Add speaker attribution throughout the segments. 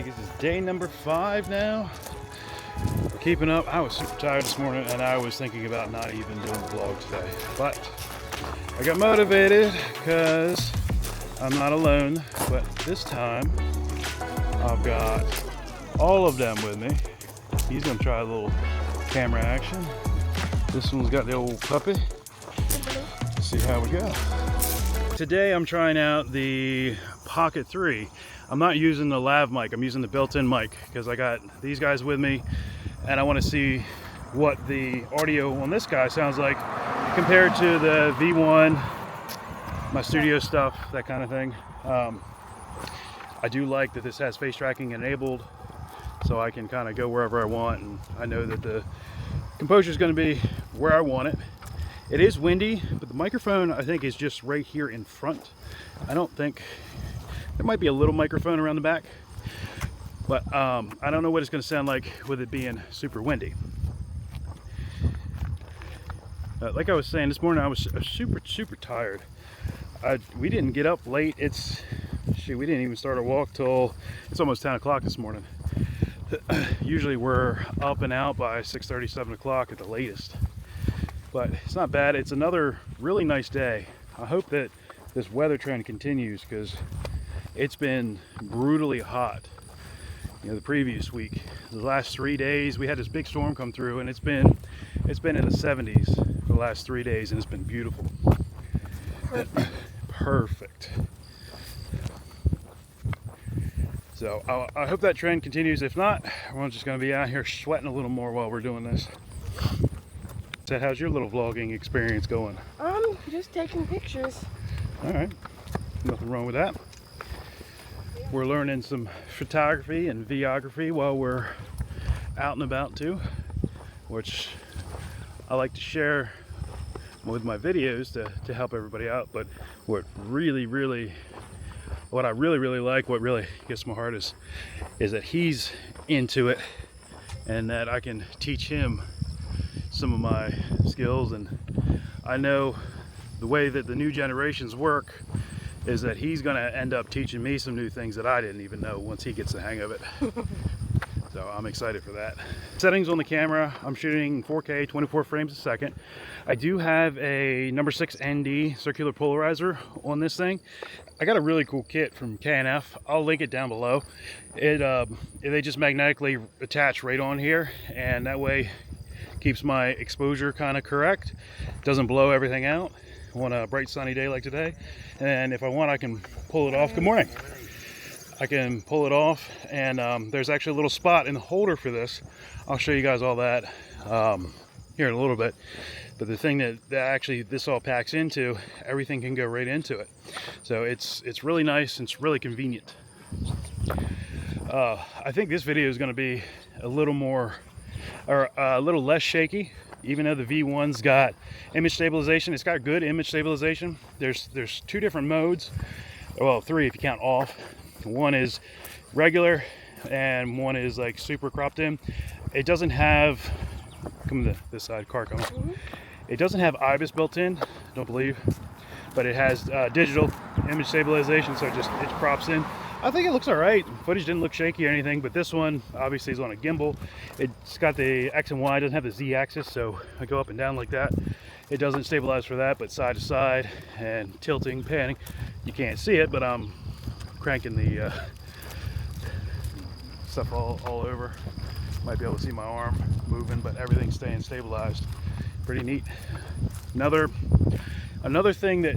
Speaker 1: think this is day number 5 now. Keeping up. I was super tired this morning and I was thinking about not even doing the vlog today. But I got motivated because I'm not alone. But this time I've got all of them with me. He's gonna try a little camera action. This one's got the old puppy. Let's see how we go. Today I'm trying out the Pocket 3. I'm not using the lav mic, I'm using the built-in mic because I got these guys with me and I want to see what the audio on this guy sounds like compared to the V1, my studio stuff, that kind of thing. I do like that this has face tracking enabled, so I can kind of go wherever I want, and I know that the composure is going to be where I want it. It is windy, but the microphone I think is just right here in front. I don't think there might be a little microphone around the back, but I don't know what it's going to sound like with it being super windy. Like I was saying, this morning I was super tired. We didn't get up late. We didn't even start our walk till it's almost 10 o'clock this morning. Usually we're up and out by 6:30, 7 o'clock at the latest. But it's not bad. It's another really nice day. I hope that this weather trend continues because it's been brutally hot. You know, the previous week, the last 3 days, we had this big storm come through, and it's been in the 70s for the last 3 days, and it's been beautiful. Perfect. So I hope that trend continues. If not, we're just going to be out here sweating a little more while we're doing this. So how's your little vlogging experience going?
Speaker 2: Just taking pictures.
Speaker 1: All right, nothing wrong with that. We're learning some photography and videography while we're out and about too, which I like to share with my videos to help everybody out. But what I really like, what really gets my heart is that he's into it and that I can teach him some of my skills. And I know the way that the new generations work is that he's going to end up teaching me some new things that I didn't even know once he gets the hang of it. So I'm excited for that. Settings on the camera, I'm shooting 4K 24 frames a second. I do have a number 6 ND circular polarizer on this thing. I got a really cool kit from K&F. I'll link it down below. They just magnetically attach right on here, and that way keeps my exposure kind of correct, doesn't blow everything out on a bright sunny day like today. And if I want, I can pull it off. Good morning. I can pull it off, and there's actually a little spot in the holder for this. I'll show you guys all that here in a little bit. But the thing that actually this all packs into, everything can go right into it. So it's really nice and it's really convenient. I think this video is going to be a little more, or a little less shaky. Even though the V1's got image stabilization, it's got good image stabilization. There's 2 different modes. Well, 3 if you count off. One is regular and one is like super cropped in. It doesn't have, come to this side, car coming. It doesn't have IBIS built in, don't believe, but it has digital image stabilization, so it crops in. I think it looks all right. Footage didn't look shaky or anything, but this one obviously is on a gimbal. It's got the X and Y, it doesn't have the Z axis, so I go up and down like that. It doesn't stabilize for that, but side to side and tilting, panning, you can't see it, but I'm cranking the stuff all over. Might be able to see my arm moving, but everything's staying stabilized. Pretty neat. Another thing that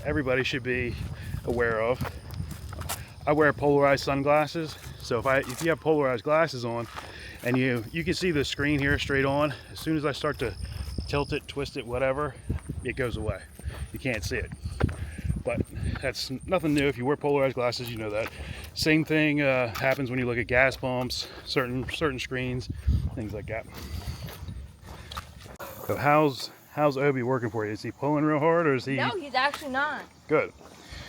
Speaker 1: everybody should be aware of, I wear polarized sunglasses. So if you have polarized glasses on and you can see the screen here straight on, as soon as I start to tilt it, twist it, whatever, it goes away. You can't see it. But that's nothing new. If you wear polarized glasses, you know that. Same thing happens when you look at gas pumps, certain screens, things like that. So how's Obi working for you? Is he pulling real hard, or is he?
Speaker 2: No, he's actually not.
Speaker 1: Good.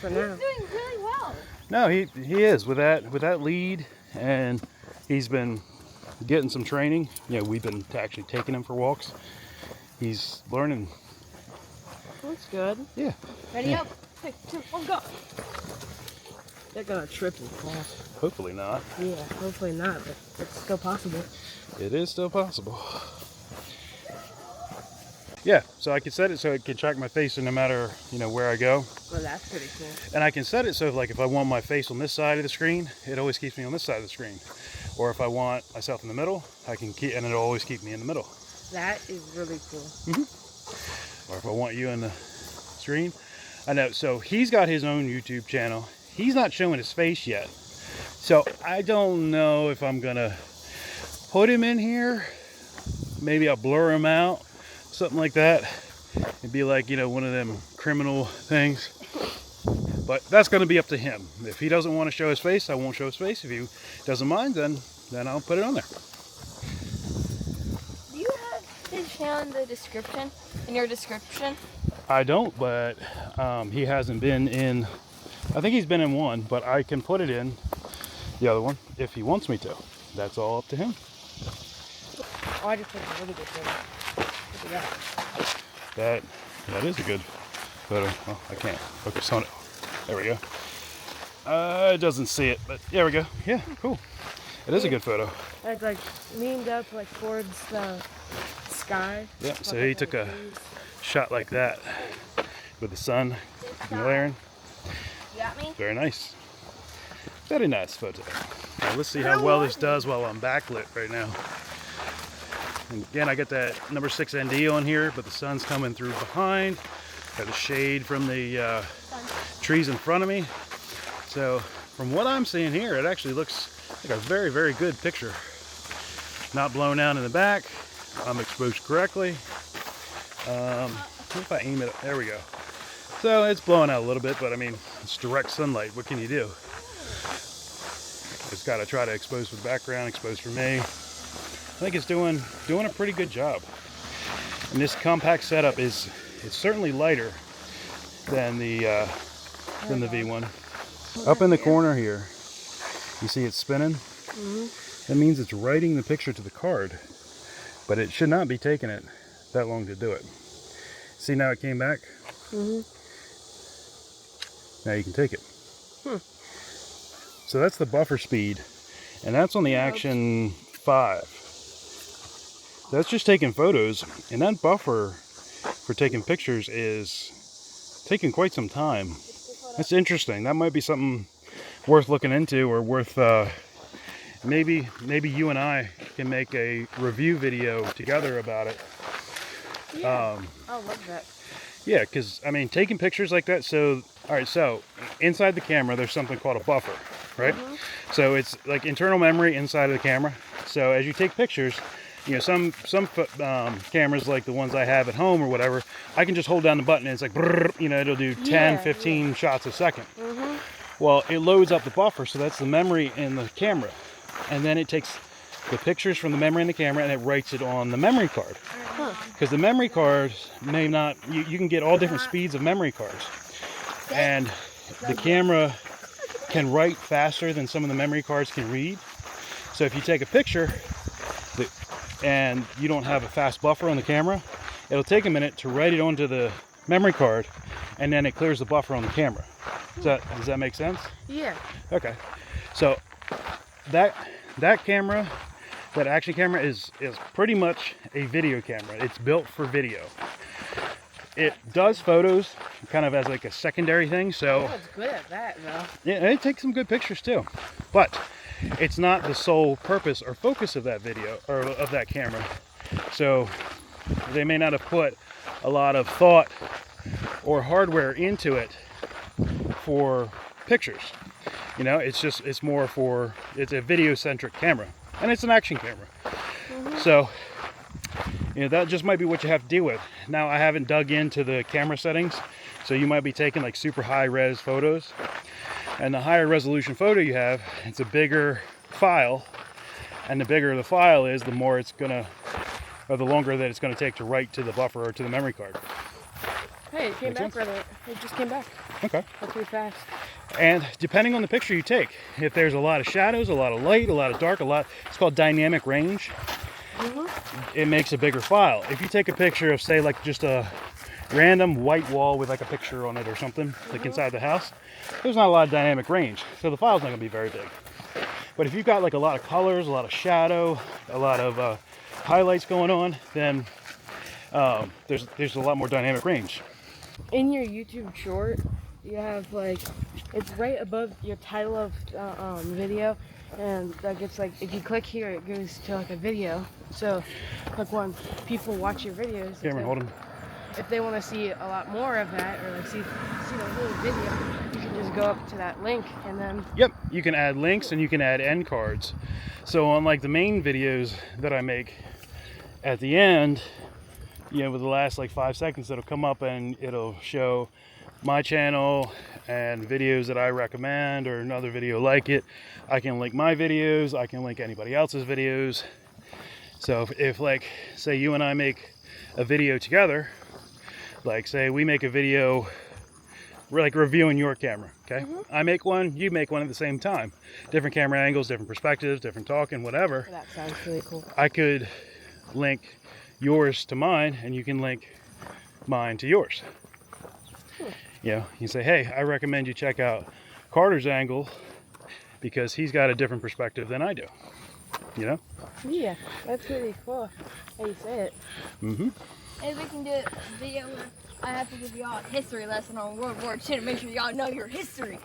Speaker 2: He's doing really well.
Speaker 1: No, he is with that lead, and he's been getting some training. You know, we've been actually taking him for walks. He's learning.
Speaker 2: That's good.
Speaker 1: Yeah.
Speaker 2: Ready, up. 3, 2, 1, go. They're gonna trip and fall.
Speaker 1: Hopefully not.
Speaker 2: Yeah, hopefully not, but it's still possible.
Speaker 1: It is still possible. Yeah, so I can set it so it can track my face no matter, where I go.
Speaker 2: Well, that's pretty cool.
Speaker 1: And I can set it so like if I want my face on this side of the screen, it always keeps me on this side of the screen. Or if I want myself in the middle, I can keep, and it'll always keep me in the middle.
Speaker 2: That is really cool.
Speaker 1: Or if I want you in the screen. I know, so he's got his own YouTube channel. He's not showing his face yet. So I don't know if I'm gonna put him in here. Maybe I'll blur him out. Something like that. It'd be like, one of them criminal things. But that's going to be up to him. If he doesn't want to show his face, I won't show his face. If he doesn't mind, then I'll put it on there.
Speaker 2: Do you have his channel in the description? In your description?
Speaker 1: I don't, but he hasn't been in. I think he's been in one, but I can put it in the other one if he wants me to. That's all up to him.
Speaker 2: Oh, I just took a really good photo. Look at that.
Speaker 1: That is a good photo. Oh, I can't focus on it. There we go. It doesn't see it, but there we go. Yeah, cool. It is a good photo.
Speaker 2: It's like leaned up like towards the sky.
Speaker 1: Yeah, so he took a shot like that with the sun glaring.
Speaker 2: You got me?
Speaker 1: Very nice. Very nice photo. Now let's see how well this does while I'm backlit right now. And again, I got that number 6 ND on here, but the sun's coming through behind. Got the shade from the trees in front of me. So from what I'm seeing here, it actually looks like a very, very good picture. Not blown out in the back. I'm exposed correctly. If I aim it up, there we go. So it's blowing out a little bit, but I mean, it's direct sunlight. What can you do? Just got to try to expose for the background, expose for me. I think it's doing a pretty good job. And this compact setup it's certainly lighter than the V1. Up in the corner here, you see it spinning? That means it's writing the picture to the card, but it should not be taking it that long to do it. See, now it came back? Now you can take it. So that's the buffer speed, and that's on the Action 5. That's just taking photos, and that buffer for taking pictures is taking quite some time. That's interesting. That might be something worth looking into, or worth maybe you and I can make a review video together about it.
Speaker 2: Yeah, I love that.
Speaker 1: Yeah, because I mean, taking pictures like that. So, all right, so inside the camera, there's something called a buffer, right? So it's like internal memory inside of the camera. So as you take pictures, some cameras like the ones I have at home or whatever, I can just hold down the button and it's like, it'll do 10, 15 shots a second. Well, it loads up the buffer, so that's the memory in the camera. And then it takes the pictures from the memory in the camera and it writes it on the memory card. Because the memory cards may not, you can get all different speeds of memory cards. And the camera can write faster than some of the memory cards can read. So if you take a picture and you don't have a fast buffer on the camera, it'll take a minute to write it onto the memory card, and then it clears the buffer on the camera. Does that make sense?
Speaker 2: Yeah.
Speaker 1: Okay. So that camera, that Action camera is pretty much a video camera. It's built for video. It does photos kind of as like a secondary thing. So
Speaker 2: It's good at that, though.
Speaker 1: yeah, it takes some good pictures too. But it's not the sole purpose or focus of that video or of that camera. So they may not have put a lot of thought or hardware into it for pictures. It's more for, it's a video centric camera, and it's an action camera. So that just might be what you have to deal with. Now, I haven't dug into the camera settings, so you might be taking like super high res photos, and the higher resolution photo you have, it's a bigger file, and the bigger the file is, the more it's gonna, or the longer that it's gonna take to write to the buffer or to the memory card.
Speaker 2: Hey, it came back, brother. It just came back.
Speaker 1: Okay.
Speaker 2: That's pretty fast.
Speaker 1: And depending on the picture you take, if there's a lot of shadows, a lot of light, a lot of dark, it's called dynamic range. It makes a bigger file. If you take a picture of, say, like just an random white wall with like a picture on it or something, like inside the house, there's not a lot of dynamic range, so the file's not gonna be very big. But if you've got like a lot of colors, a lot of shadow, a lot of highlights going on, then there's a lot more dynamic range.
Speaker 2: In your YouTube short, you have like, it's right above your title of video, and like it's like if you click here, it goes to like a video. So like when people watch your videos,
Speaker 1: Cameron, hold him.
Speaker 2: If they want to see a lot more of that, or like see the whole video, you can just go up to that link and then.
Speaker 1: Yep, you can add links and you can add end cards. So on like the main videos that I make, at the end, you know, with the last like 5 seconds, it'll come up and it'll show my channel and videos that I recommend or another video like it. I can link my videos, I can link anybody else's videos. So if like, say you and I make a video together, like say we make a video, we're like reviewing your camera, okay? I make one, you make one at the same time. Different camera angles, different perspectives, different talking, whatever.
Speaker 2: That sounds really cool.
Speaker 1: I could link yours to mine and you can link mine to yours. You know, you say, hey, I recommend you check out Carter's angle because he's got a different perspective than I do, you know?
Speaker 2: Yeah, that's really cool how you say it.
Speaker 3: Maybe we can do a video where I have to give y'all a history lesson on World War II to make sure y'all know your history.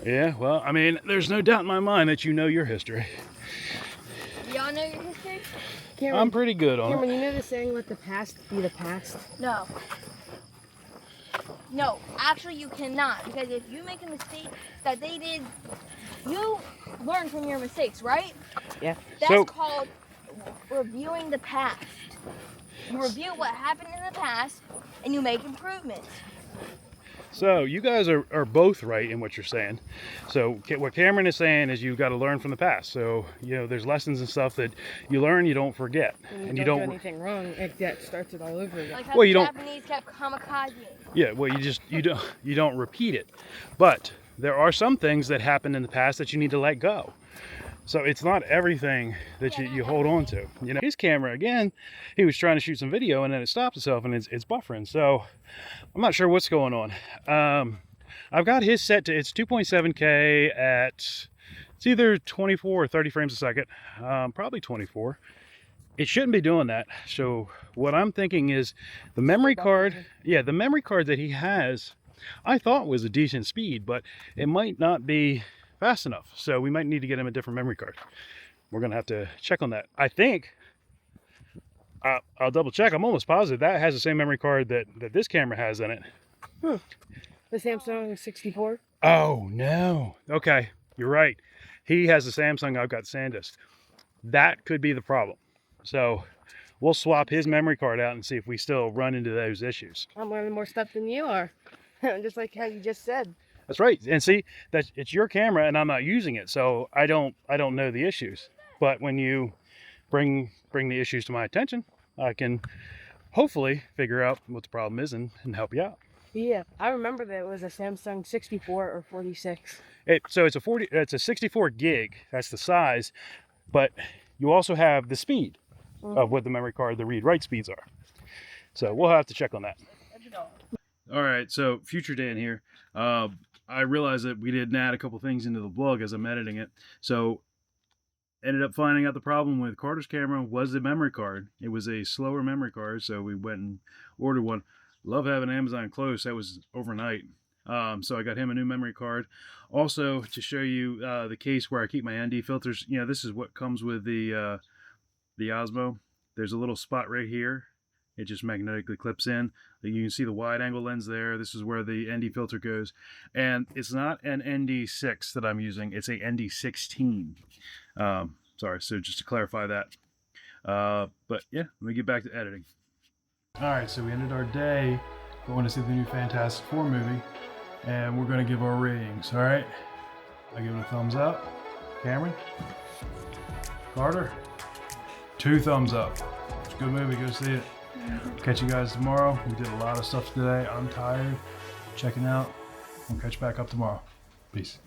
Speaker 1: Yeah, well, I mean, there's no doubt in my mind that you know your history.
Speaker 3: Y'all know your history?
Speaker 2: Cameron,
Speaker 1: I'm pretty good on
Speaker 2: Cameron,
Speaker 1: it.
Speaker 2: you know the saying, let the past be the past?
Speaker 3: No. No, actually you cannot, because if you make a mistake that they did, you learn from your mistakes, right?
Speaker 2: Yeah.
Speaker 3: That's called reviewing the past. You review what happened in the past and you make improvements.
Speaker 1: So you guys are both right in what you're saying. So what Cameron is saying is you've got to learn from the past. So, you know, there's lessons and stuff that you learn, you don't forget.
Speaker 2: And you don't do anything wrong, that starts it all over again.
Speaker 3: Like how the Japanese kept kamikaze.
Speaker 1: Yeah, well, you don't repeat it. But there are some things that happened in the past that you need to let go. So it's not everything that you hold on to. You know, his camera, again, he was trying to shoot some video and then it stopped itself and it's buffering. So I'm not sure what's going on. I've got his set to, it's 2.7K at, it's either 24 or 30 frames a second, probably 24. It shouldn't be doing that. So what I'm thinking is the memory card, yeah, the memory card that he has, I thought was a decent speed, but it might not be fast enough. So we might need to get him a different memory card. We're gonna have to check on that. I think, I'll double check. I'm almost positive that has the same memory card that this camera has in it.
Speaker 2: The Samsung 64?
Speaker 1: Oh no. Okay, you're right. He has the Samsung, I've got SanDisk. That could be the problem. So we'll swap his memory card out and see if we still run into those issues.
Speaker 2: I'm learning more stuff than you are. Just like how you just said.
Speaker 1: That's right. And see, that it's your camera and I'm not using it, so I don't know the issues. But when you bring the issues to my attention, I can hopefully figure out what the problem is and help you out.
Speaker 2: Yeah, I remember that it was a Samsung 64 or 46.
Speaker 1: So it's a 64 gig. That's the size, but you also have the speed of what the memory card, the read-write speeds are. So we'll have to check on that. All right, so future Dan here. I realized that we didn't add a couple things into the vlog as I'm editing it. So ended up finding out the problem with Carter's camera was the memory card. It was a slower memory card, so we went and ordered one. Love having Amazon close. That was overnight. So I got him a new memory card. Also, to show you the case where I keep my ND filters, you know, this is what comes with the Osmo. There's a little spot right here. It just magnetically clips in. You can see the wide angle lens there. This is where the ND filter goes. And it's not an ND6 that I'm using. It's a ND16. Sorry, so just to clarify that. But yeah, let me get back to editing. All right, so we ended our day going to see the new Fantastic Four movie. And we're going to give our ratings, all right? I give it a thumbs up. Cameron? Carter? 2 thumbs up. It's a good movie, go see it. Catch you guys tomorrow. We did a lot of stuff today. I'm tired. Checking out. We'll catch back up tomorrow. Peace.